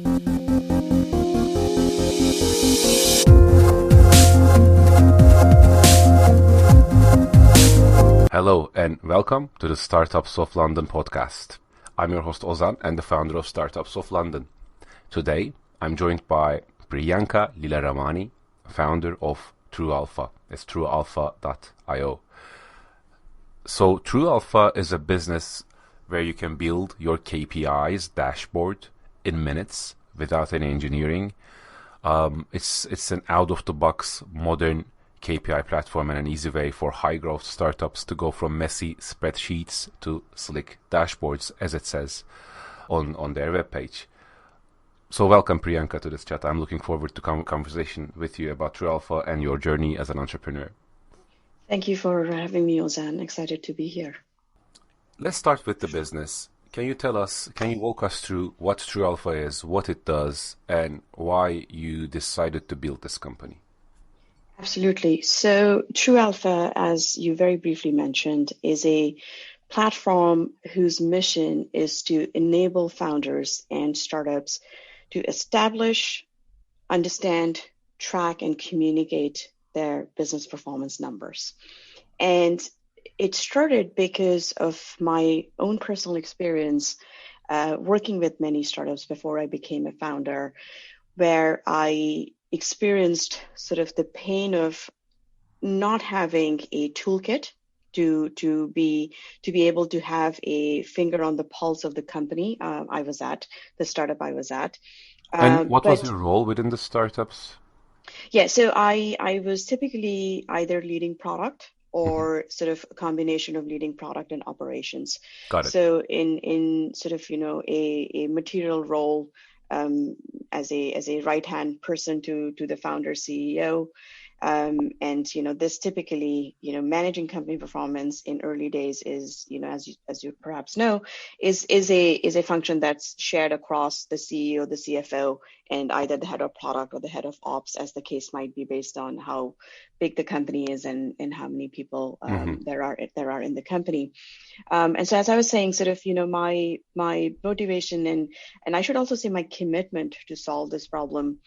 Hello and welcome to the Startups of London podcast. I'm your host Ozan and the founder of Startups of London. Today I'm joined by Priyanka Lilaramani, founder of Truealpha. It's truealpha.io. So Truealpha is a business where you can build your KPIs dashboard in minutes without any engineering. It's an out-of-the-box modern KPI platform and an easy way for high-growth startups to go from messy spreadsheets to slick dashboards, as it says on their webpage. So welcome, Priyanka, to this chat. I'm looking forward to conversation with you about Truealpha and your journey as an entrepreneur. Thank you for having me, Ozan. Excited to be here. Let's start with the business. Can you walk us through what Truealpha is, what it does, and why you decided to build this company? Absolutely. So Truealpha, as you very briefly mentioned, is a platform whose mission is to enable founders and startups to establish, understand, track, and communicate their business performance numbers. And it started because of my own personal experience working with many startups before I became a founder, where I experienced sort of the pain of not having a toolkit to be able to have a finger on the pulse of the company the startup I was at. And what was your role within the startups? Yeah, so I was typically either leading product or sort of a combination of leading product and operations. Got it. So in sort of, a material role, as a right-hand person to the founder CEO. And this typically, managing company performance in early days is, as you perhaps know, is a function that's shared across the CEO, the CFO, and either the head of product or the head of ops, as the case might be, based on how big the company is and how many people there are in the company. And so, as I was saying, sort of, my motivation and I should also say my commitment to solve this problem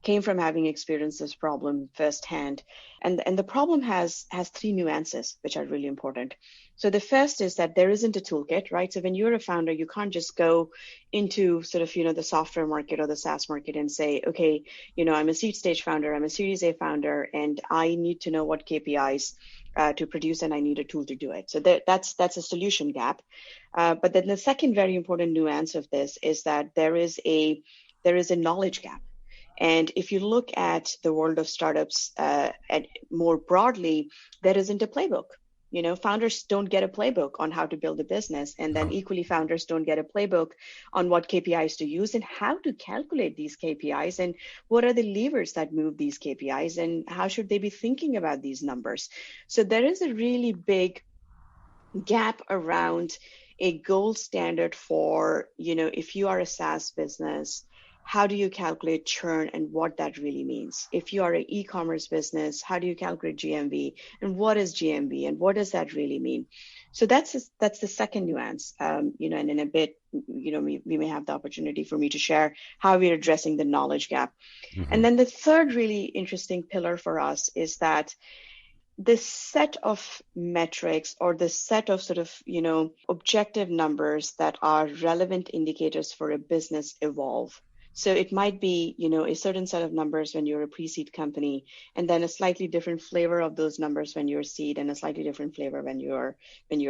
came from having experienced this problem firsthand. And the problem has three nuances, which are really important. So the first is that there isn't a toolkit, right? So when you're a founder, you can't just go into sort of, the software market or the SaaS market and say, okay, I'm a seed stage founder, I'm a Series A founder, and I need to know what KPIs to produce, and I need a tool to do it. So that's a solution gap. But then the second very important nuance of this is that there is a knowledge gap. And if you look at the world of startups more broadly, there isn't a playbook. Founders don't get a playbook on how to build a business. And then equally, founders don't get a playbook on what KPIs to use and how to calculate these KPIs and what are the levers that move these KPIs and how should they be thinking about these numbers. So there is a really big gap around a gold standard for, if you are a SaaS business, how do you calculate churn and what that really means? If you are an e-commerce business, how do you calculate GMV and what is GMV and what does that really mean? So that's the second nuance, and in a bit, we may have the opportunity for me to share how we're addressing the knowledge gap. And then the third really interesting pillar for us is that the set of metrics or the set of sort of, objective numbers that are relevant indicators for a business evolve. So it might be, a certain set of numbers when you're a pre-seed company, and then a slightly different flavor of those numbers when you're seed, and a slightly different flavor when you're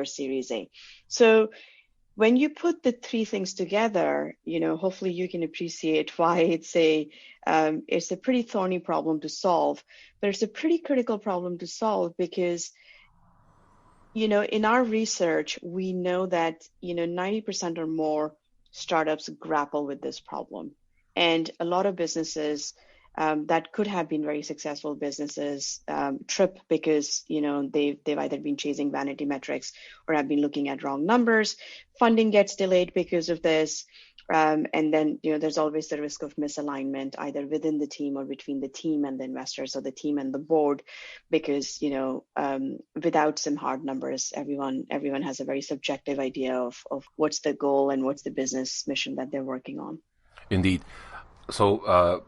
Series A. So when you put the three things together, hopefully you can appreciate why it's a pretty thorny problem to solve, but it's a pretty critical problem to solve because, in our research, we know that, 90% or more startups grapple with this problem. And a lot of businesses that could have been very successful businesses trip because, they've either been chasing vanity metrics or have been looking at wrong numbers. Funding gets delayed because of this. And then, there's always the risk of misalignment, either within the team or between the team and the investors or the team and the board, because, without some hard numbers, everyone has a very subjective idea of what's the goal and what's the business mission that they're working on. Indeed. So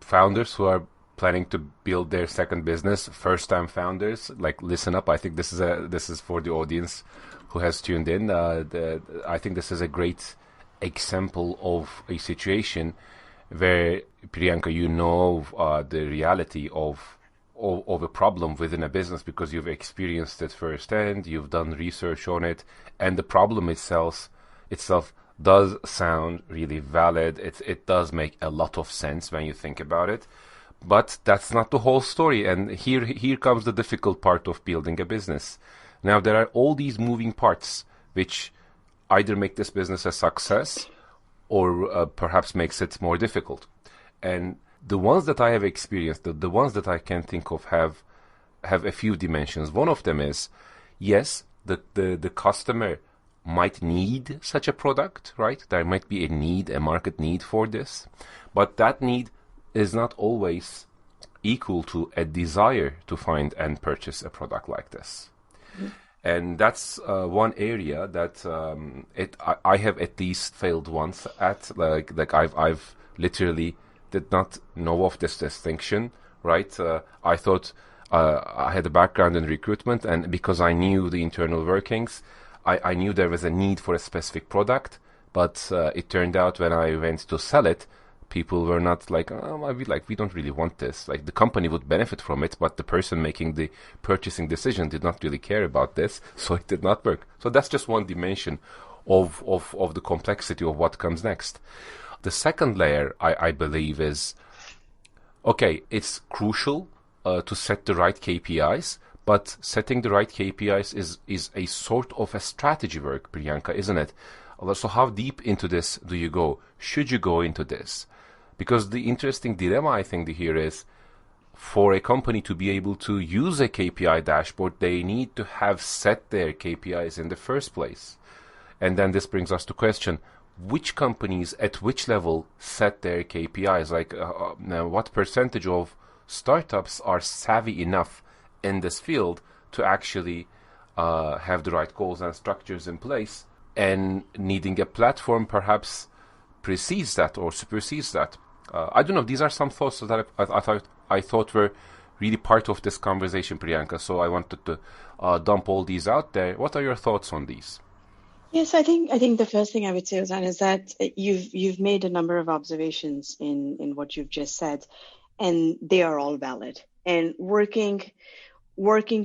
founders who are planning to build their second business, first-time founders, like listen up. I think this is for the audience who has tuned in. I think this is a great example of a situation where, Priyanka, you know the reality of a problem within a business because you've experienced it firsthand, you've done research on it, and the problem itself does sound really valid. It does make a lot of sense when you think about it. But that's not the whole story, and here comes the difficult part of building a business. Now there are all these moving parts which either make this business a success or perhaps makes it more difficult. And the ones that I have experienced, the ones that I can think of have a few dimensions. One of them is, yes, the customer might need such a product, right? There might be a need, a market need for this, but that need is not always equal to a desire to find and purchase a product like this. Mm-hmm. And that's one area that I have at least failed once at. Like I've literally did not know of this distinction, right? I thought I had a background in recruitment, and because I knew the internal workings, I knew there was a need for a specific product, but it turned out when I went to sell it, people were not like, oh, we don't really want this. Like the company would benefit from it, but the person making the purchasing decision did not really care about this, so it did not work. So that's just one dimension of the complexity of what comes next. The second layer, I believe, is, okay, it's crucial to set the right KPIs, but setting the right KPIs is a sort of a strategy work, Priyanka, isn't it? So how deep into this do you go? Should you go into this? Because the interesting dilemma, I think, here is, for a company to be able to use a KPI dashboard, they need to have set their KPIs in the first place. And then this brings us to question, which companies at which level set their KPIs? Like what percentage of startups are savvy enough in this field to actually have the right goals and structures in place, and needing a platform perhaps precedes that or supersedes that. I don't know. These are some thoughts that I thought were really part of this conversation, Priyanka. So I wanted to dump all these out there. What are your thoughts on these? Yes, I think the first thing I would say, Ozan, is that you've made a number of observations in what you've just said, and they are all valid. And working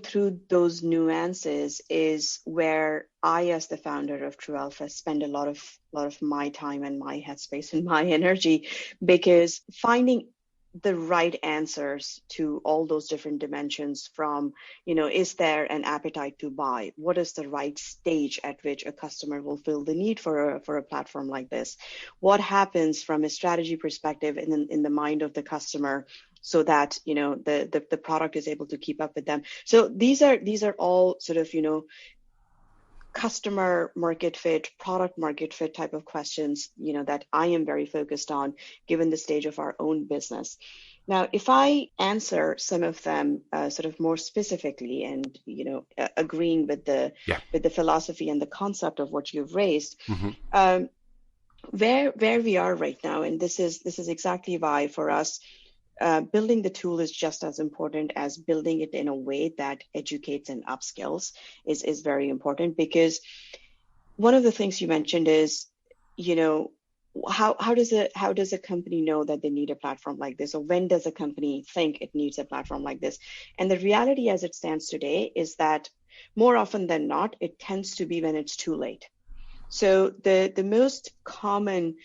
through those nuances is where I, as the founder of Truealpha, spend a lot of my time and my headspace and my energy, because finding the right answers to all those different dimensions, from, is there an appetite to buy? What is the right stage at which a customer will feel the need for a platform like this? What happens from a strategy perspective in the mind of the customer, so that the product is able to keep up with them? So these are all sort of customer market fit, product market fit type of questions, that I am very focused on, given the stage of our own business. Now, if I answer some of them sort of more specifically, and agreeing with the philosophy and the concept of what you've raised, where we are right now, and this is exactly why for us, building the tool is just as important as building it in a way that educates and upskills is very important. Because one of the things you mentioned is, how does a company know that they need a platform like this, or when does a company think it needs a platform like this? And the reality as it stands today is that more often than not, it tends to be when it's too late. So the most common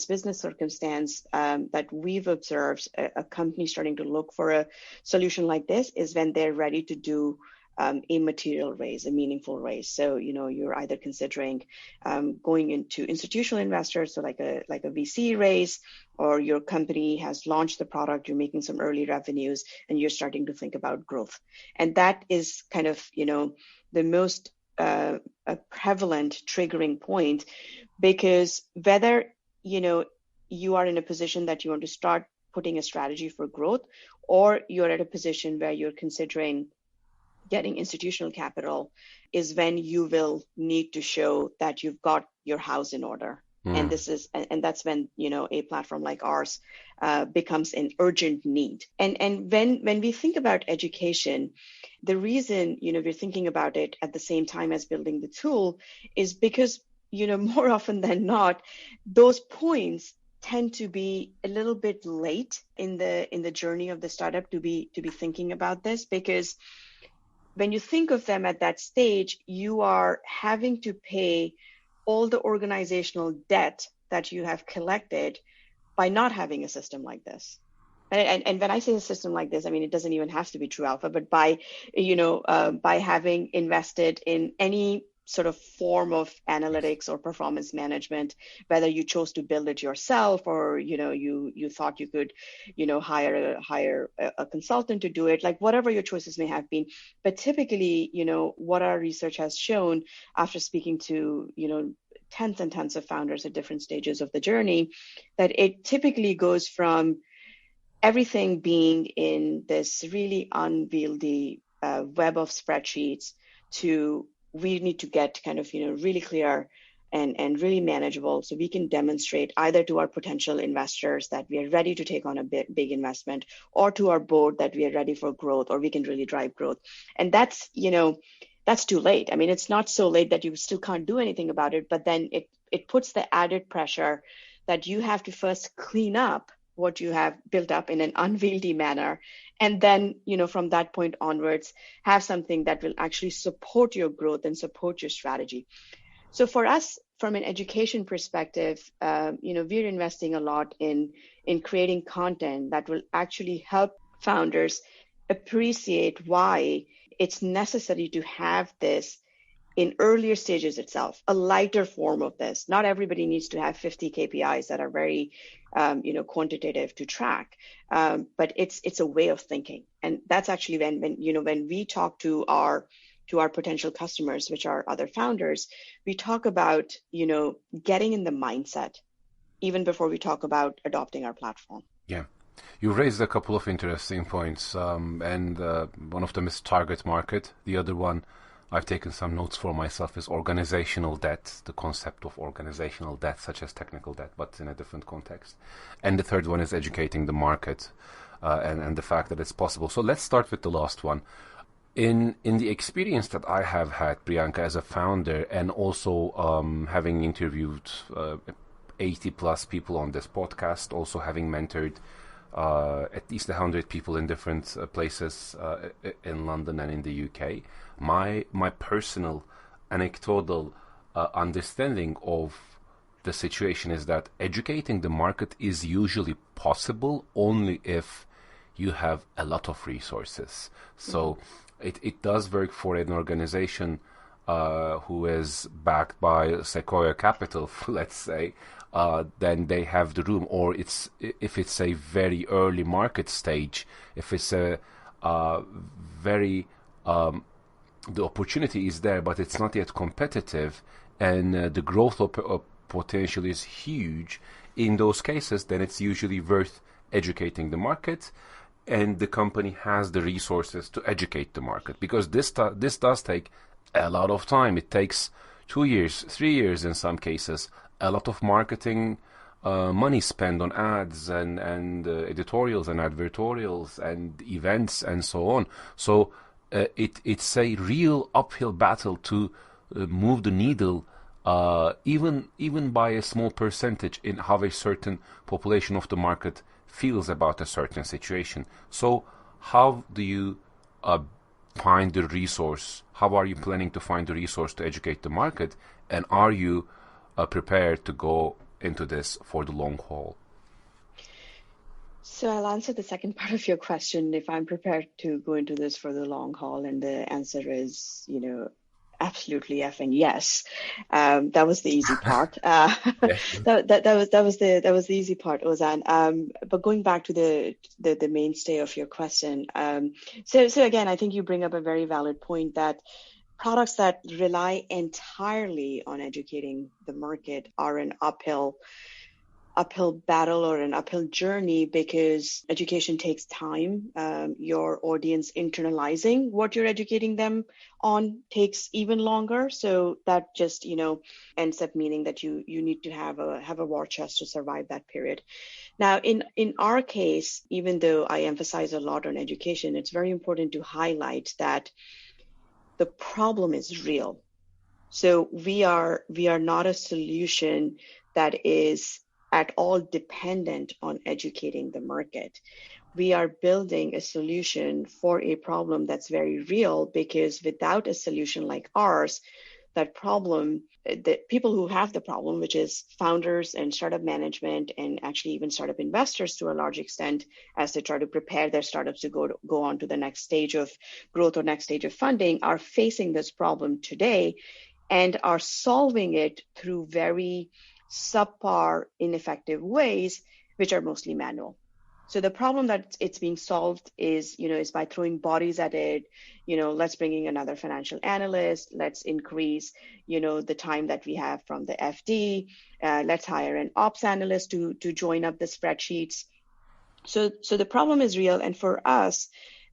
business circumstance that we've observed a company starting to look for a solution like this is when they're ready to do a material raise, a meaningful raise. So you're either considering going into institutional investors, so like a VC raise, or your company has launched the product, you're making some early revenues, and you're starting to think about growth. And that is kind of the most a prevalent triggering point, because whether you are in a position that you want to start putting a strategy for growth, or you're at a position where you're considering getting institutional capital, is when you will need to show that you've got your house in order. And that's when, a platform like ours becomes an urgent need. And when we think about education, the reason, we're thinking about it at the same time as building the tool is because, more often than not, those points tend to be a little bit late in the journey of the startup to be thinking about this, because when you think of them at that stage, you are having to pay all the organizational debt that you have collected by not having a system like this. And when I say a system like this, I mean, it doesn't even have to be Truealpha, but by having invested in any sort of form of analytics or performance management, whether you chose to build it yourself or, you thought you could, hire a consultant to do it, like whatever your choices may have been. But typically, what our research has shown after speaking to, tens and tens of founders at different stages of the journey, that it typically goes from everything being in this really unwieldy web of spreadsheets to we need to get kind of, really clear and really manageable, so we can demonstrate either to our potential investors that we are ready to take on a big investment, or to our board that we are ready for growth, or we can really drive growth. And that's, that's too late. I mean, it's not so late that you still can't do anything about it, but then it puts the added pressure that you have to first clean up what you have built up in an unwieldy manner. And then, from that point onwards, have something that will actually support your growth and support your strategy. So for us, from an education perspective, we're investing a lot in creating content that will actually help founders appreciate why it's necessary to have this in earlier stages itself, a lighter form of this. Not everybody needs to have 50 KPIs that are very, quantitative to track, but it's a way of thinking. And that's actually when we talk to our potential customers, which are other founders, we talk about, getting in the mindset even before we talk about adopting our platform. Yeah. You raised a couple of interesting points, and one of them is target market. The other one, I've taken some notes for myself, is organizational debt, the concept of organizational debt, such as technical debt, but in a different context. And the third one is educating the market, and the fact that it's possible. So let's start with the last one. In the experience that I have had, Priyanka, as a founder, and also having interviewed 80 plus people on this podcast, also having mentored at least 100 people in different places in London and in the UK, my personal anecdotal understanding of the situation is that educating the market is usually possible only if you have a lot of resources. So it does work for an organization who is backed by Sequoia Capital, let's say. Then they have the room, or if it's a very early market stage, if it's a very the opportunity is there, but it's not yet competitive, and the growth potential is huge. In those cases, then it's usually worth educating the market, and the company has the resources to educate the market, because this does take a lot of time. It takes 2 years, 3 years in some cases. A lot of marketing money spent on ads and editorials and advertorials and events and so on. So it's a real uphill battle to move the needle, even by a small percentage, in how a certain population of the market feels about a certain situation. So how do you find the resource? How are you planning to find the resource to educate the market? And are you prepared to go into this for the long haul? So I'll answer the second part of your question, if I'm prepared to go into this for the long haul, and the answer is, absolutely effing yes. That was the easy part. That was the easy part, Ozan. But going back to the mainstay of your question, so again, I think you bring up a very valid point that products that rely entirely on educating the market are an uphill uphill battle or an uphill journey because education takes time. Your audience internalizing what you're educating them on takes even longer. So that just, ends up meaning that you need to have a war chest to survive that period. Now, in our case, even though I emphasize a lot on education, it's very important to highlight that the problem is real. So we are not a solution that is at all dependent on educating the market. We are building a solution for a problem that's very real, because without a solution like ours, that problem, the people who have the problem, which is founders and startup management and actually even startup investors to a large extent, as they try to prepare their startups to go on to the next stage of growth or next stage of funding, are facing this problem today and are solving it through very subpar, ineffective ways, which are mostly manual. So the problem that it's being solved is by throwing bodies at it. Let's bring in another financial analyst. Let's increase, the time that we have from the FD. Let's hire an ops analyst to join up the spreadsheets. So the problem is real. And for us,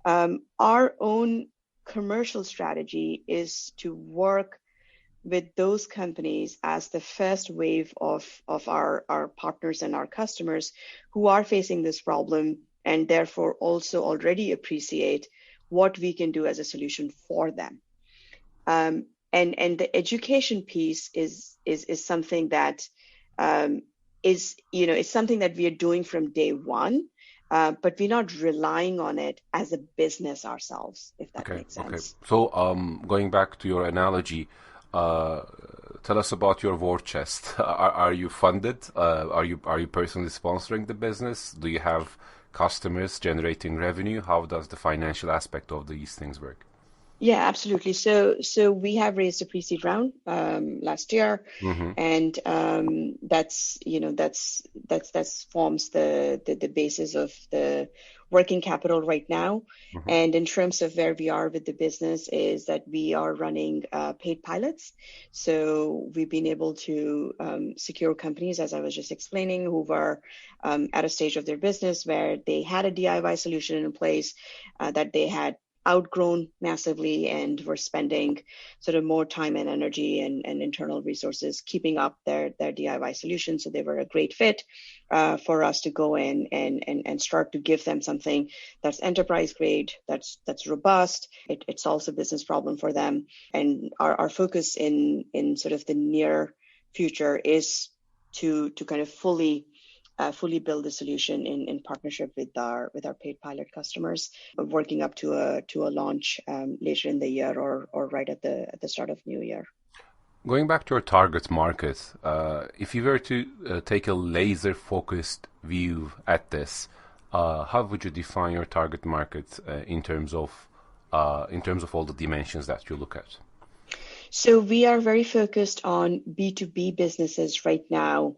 our own commercial strategy is to work with those companies as the first wave of our partners and our customers who are facing this problem, and therefore also already appreciate what we can do as a solution for them. And the education piece is something that is something that we are doing from day one. But we're not relying on it as a business ourselves, if that makes sense. Okay. So going back to your analogy, tell us about your war chest. Are you funded? Are you personally sponsoring the business? Do you have customers generating revenue? How does the financial aspect of these things work? Yeah, absolutely. So we have raised a pre-seed round last year, and that's forms the basis of the working capital right now. And in terms of where we are with the business is that we are running paid pilots. So we've been able to secure companies, as I was just explaining, who were at a stage of their business where they had a DIY solution in place that they had outgrown massively and were spending sort of more time and energy and internal resources keeping up their DIY solution. So they were a great fit for us to go in and start to give them something that's enterprise grade, that's robust. It solves a business problem for them. And our focus in sort of the near future is to kind of fully build the solution in partnership with our paid pilot customers, working up to a launch later in the year or right at the start of new year. Going back to your target market, if you were to take a laser focused view at this, how would you define your target market in terms of all the dimensions that you look at? So we are very focused on B2B businesses right now,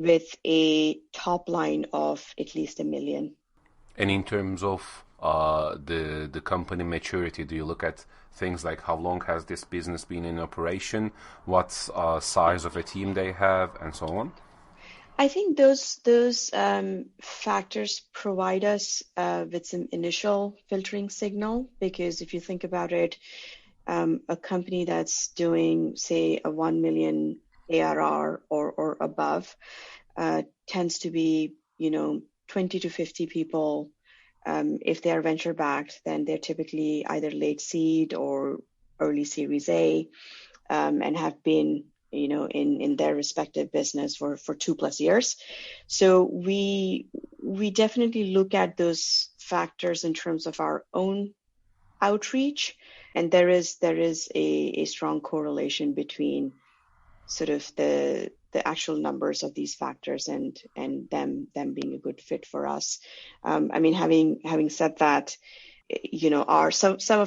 with a top line of at least $1 million. And in terms of the company maturity, do you look at things like how long has this business been in operation, what size of a team they have, and so on? I think those factors provide us with some initial filtering signal, because if you think about it, a company that's doing, say, a 1 million ARR or above tends to be, 20 to 50 people. If they are venture backed, then they're typically either late seed or early Series A, and have been, in their respective business for 2+ years. So we definitely look at those factors in terms of our own outreach, and there is a strong correlation between sort of the actual numbers of these factors and them being a good fit for us. I mean, having said that, some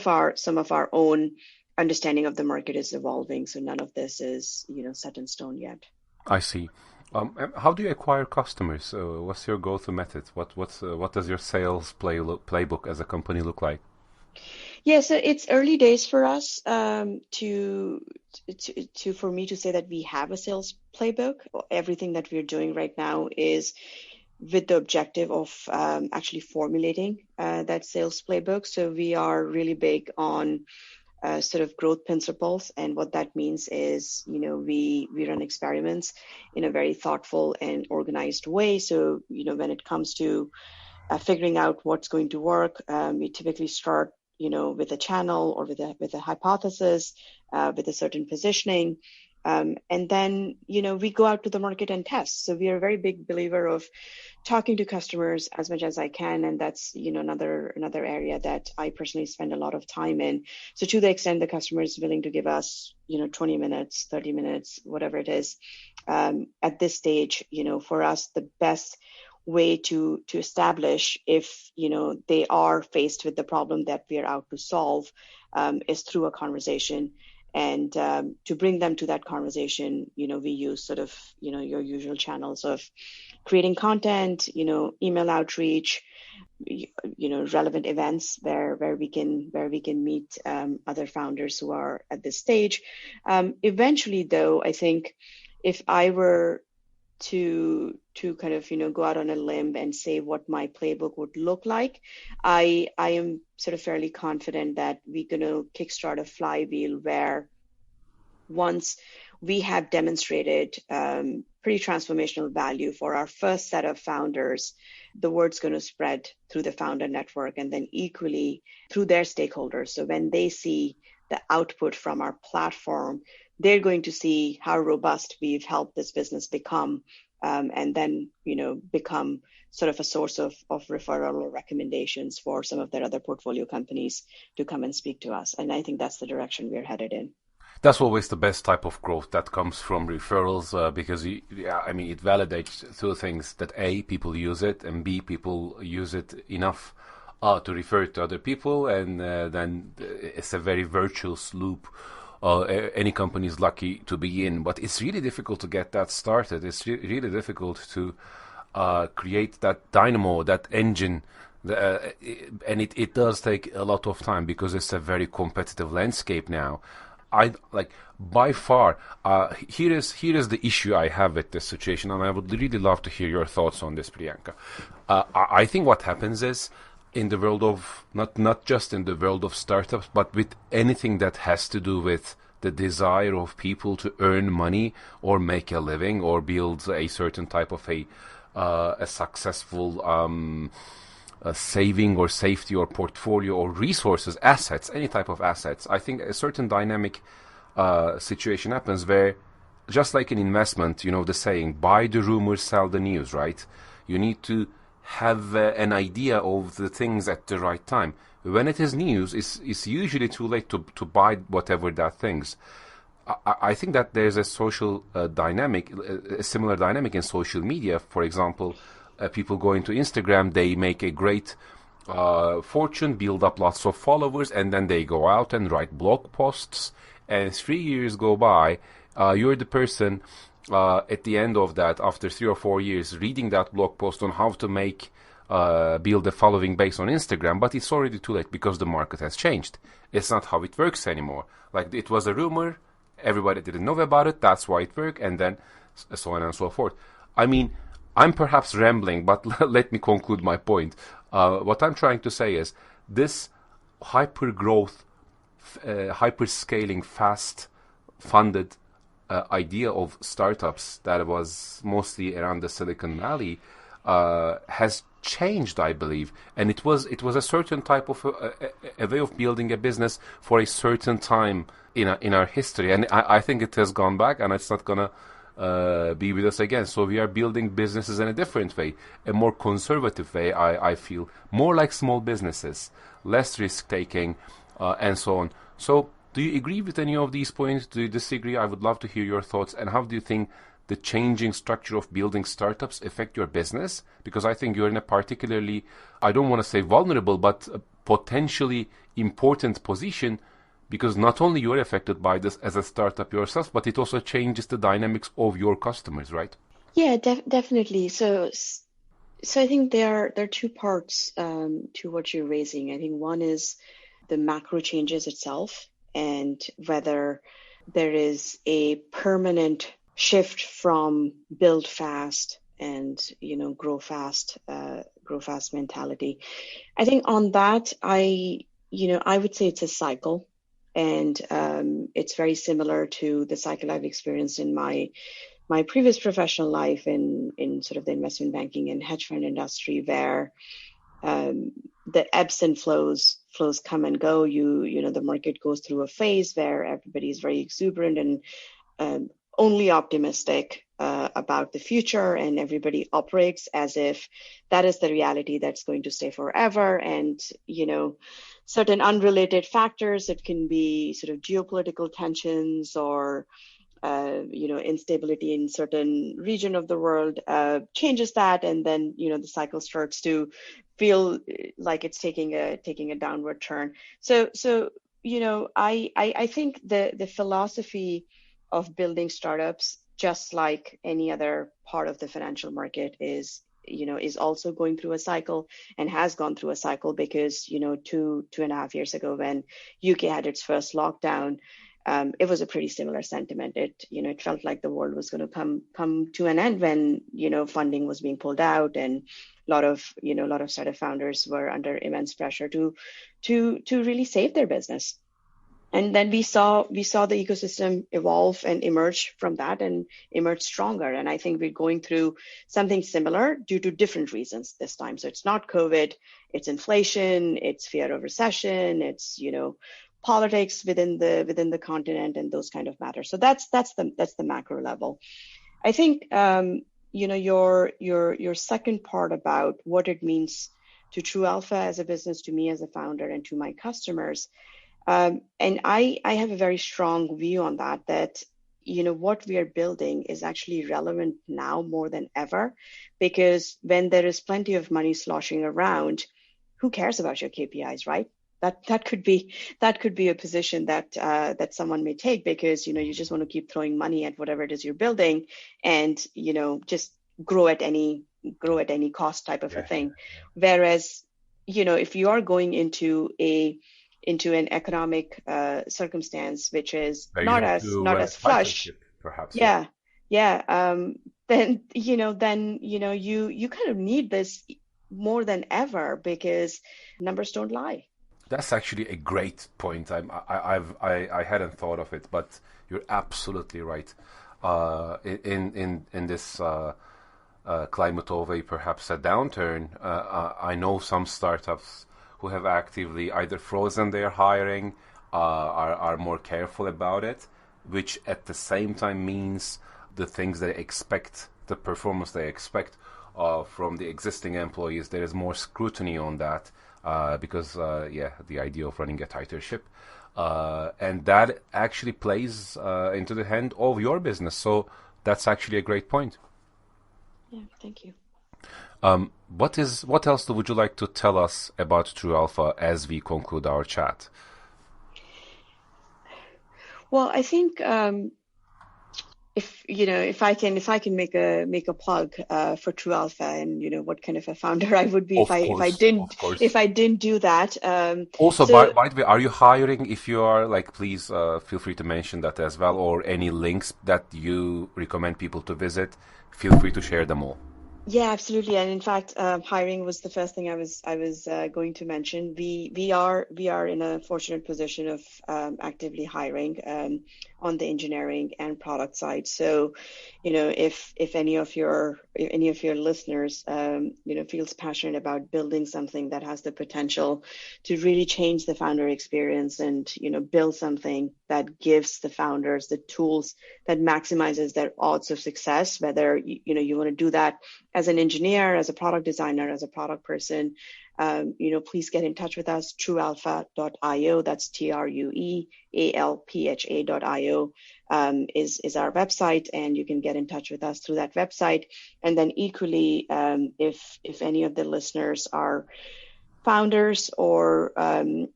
of our own understanding of the market is evolving, so none of this is set in stone yet. I see. How do you acquire customers? What's your go-to method? What does your sales playbook as a company look like? Yeah, so it's early days for us for me to say that we have a sales playbook. Everything that we're doing right now is with the objective of actually formulating that sales playbook. So we are really big on sort of growth principles, and what that means is, we run experiments in a very thoughtful and organized way. So, when it comes to figuring out what's going to work. We typically start, with a channel or with a hypothesis, with a certain positioning. And then, we go out to the market and test. So we are a very big believer of talking to customers as much as I can. And that's, another area that I personally spend a lot of time in. So to the extent the customer is willing to give us, 20 minutes, 30 minutes, whatever it is, at this stage, for us, the best way to establish if they are faced with the problem that we are out to solve is through a conversation. And to bring them to that conversation, we use sort of your usual channels of creating content, email outreach, relevant events where we can meet other founders who are at this stage. Eventually, though, I think if I were to kind of go out on a limb and say what my playbook would look like, I am sort of fairly confident that we're going to kickstart a flywheel where once we have demonstrated pretty transformational value for our first set of founders, the word's going to spread through the founder network and then equally through their stakeholders. So when they see the output from our platform, they're going to see how robust we've helped this business become, and then become sort of a source of referral or recommendations for some of their other portfolio companies to come and speak to us. And I think that's the direction we're headed in. That's always the best type of growth that comes from referrals, because it validates two things: that A, people use it, and B, people use it enough to refer it to other people, and then it's a very virtuous loop. Any company is lucky to be in, but it's really difficult to get that started. It's really difficult to create that dynamo, that engine, and it does take a lot of time because it's a very competitive landscape now. I like by far. Here is the issue I have with this situation, and I would really love to hear your thoughts on this, Priyanka. I think what happens is, in the world of not just in the world of startups, but with anything that has to do with the desire of people to earn money or make a living or build a certain type of a successful saving or safety or portfolio or resources, assets, any type of assets. I think a certain dynamic situation happens where, just like an investment, the saying, buy the rumors, sell the news, right? You need to have an idea of the things at the right time. When it is news, it's usually too late to buy whatever that things. I think that there's a social dynamic, a similar dynamic in social media. For example, people go into Instagram, they make a great fortune, build up lots of followers, and then they go out and write blog posts. And 3 years go by, you're the person at the end of that, after 3 or 4 years, reading that blog post on how to build a following base on Instagram, but it's already too late because the market has changed. It's not how it works anymore. Like, it was a rumor, everybody didn't know about it, that's why it worked, and then so on and so forth. I mean, I'm perhaps rambling, but let me conclude my point. What I'm trying to say is this hyper-growth, hyper-scaling, fast-funded idea of startups that was mostly around the Silicon Valley has changed, I believe, and it was a certain type of a way of building a business for a certain time in our history, and I think it has gone back, and it's not gonna be with us again. So we are building businesses in a different way, a more conservative way. I feel more like small businesses, less risk taking, and so on. So, do you agree with any of these points? Do you disagree? I would love to hear your thoughts. And how do you think the changing structure of building startups affect your business? Because I think you're in a particularly, I don't want to say vulnerable, but a potentially important position, because not only you're affected by this as a startup yourself, but it also changes the dynamics of your customers, right? Yeah, definitely. So I think there are two parts to what you're raising. I think one is the macro changes itself and whether there is a permanent shift from build fast and grow fast mentality. I think on that, I would say it's a cycle, and it's very similar to the cycle I've experienced in my previous professional life in sort of the investment banking and hedge fund industry, where the ebbs and flows come and go. The market goes through a phase where everybody is very exuberant and only optimistic about the future, and everybody operates as if that is the reality that's going to stay forever. And certain unrelated factors, it can be sort of geopolitical tensions or instability in certain region of the world changes that, and then the cycle starts to feel like it's taking a downward turn. So I think the philosophy of building startups, just like any other part of the financial market, is also going through a cycle and has gone through a cycle, because 2.5 years ago, when UK had its first lockdown, it was a pretty similar sentiment. It felt like the world was going to come to an end when funding was being pulled out, and a lot of startup founders were under immense pressure to really save their business. And then we saw the ecosystem evolve and emerge from that, and emerge stronger. And I think we're going through something similar due to different reasons this time. So it's not COVID, it's inflation, it's fear of recession, it's politics within the continent, and those kind of matters. So that's the macro level. I think your second part about what it means to TrueAlpha as a business, to me as a founder, and to my customers. And I have a very strong view on that what we are building is actually relevant now more than ever, because when there is plenty of money sloshing around, who cares about your KPIs, right? That could be a position that someone may take, because you just want to keep throwing money at whatever it is you're building, and just grow at any cost type of a thing. Whereas if you are going into an economic circumstance which is not as flush, perhaps. Then you kind of need this more than ever, because numbers don't lie. That's actually a great point. I hadn't thought of it, but you're absolutely right. In this climate of perhaps a downturn, I know some startups who have actively either frozen their hiring, are more careful about it, which at the same time means the things they expect, the performance they expect from the existing employees, there is more scrutiny on that. Because the idea of running a tighter ship, and that actually plays into the hand of your business. So that's actually a great point. Yeah, thank you. What else would you like to tell us about TrueAlpha as we conclude our chat? Well, I think if I can make a plug for TrueAlpha, and what kind of a founder I would be if I didn't do that. Also, by the way, are you hiring? If you are, please feel free to mention that as well, or any links that you recommend people to visit. Feel free to share them all. Yeah, absolutely. And in fact, hiring was the first thing I was going to mention. We are in a fortunate position of actively hiring on the engineering and product side. So, if any of your listeners feels passionate about building something that has the potential to really change the founder experience, and build something that gives the founders the tools that maximizes their odds of success, whether you want to do that as an engineer, as a product designer, as a product person, please get in touch with us. Truealpha.io, that's TRUEALPHA.io is our website, and you can get in touch with us through that website. And then equally, if any of the listeners are founders or at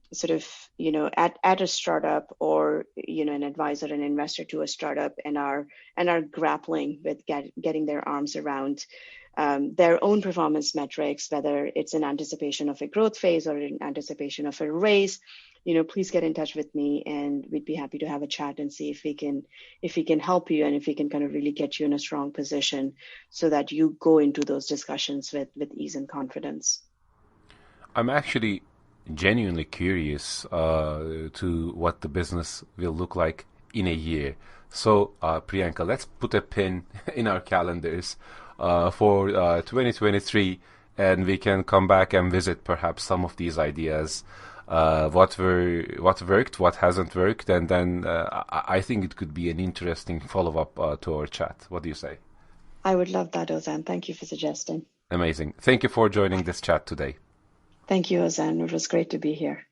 a startup, or an advisor, an investor to a startup, and are grappling with getting their arms around their own performance metrics, whether it's in anticipation of a growth phase or in anticipation of a raise, please get in touch with me, and we'd be happy to have a chat and see if we can help you, and if we can kind of really get you in a strong position so that you go into those discussions with ease and confidence. I'm actually genuinely curious to what the business will look like in a year. So, Priyanka, let's put a pin in our calendars for 2023, and we can come back and visit perhaps some of these ideas, what worked, what hasn't worked, and then I think it could be an interesting follow-up to our chat. What do you say? I would love that, Ozan. Thank you for suggesting. Amazing. Thank you for joining this chat today. Thank you, Ozan. It was great to be here.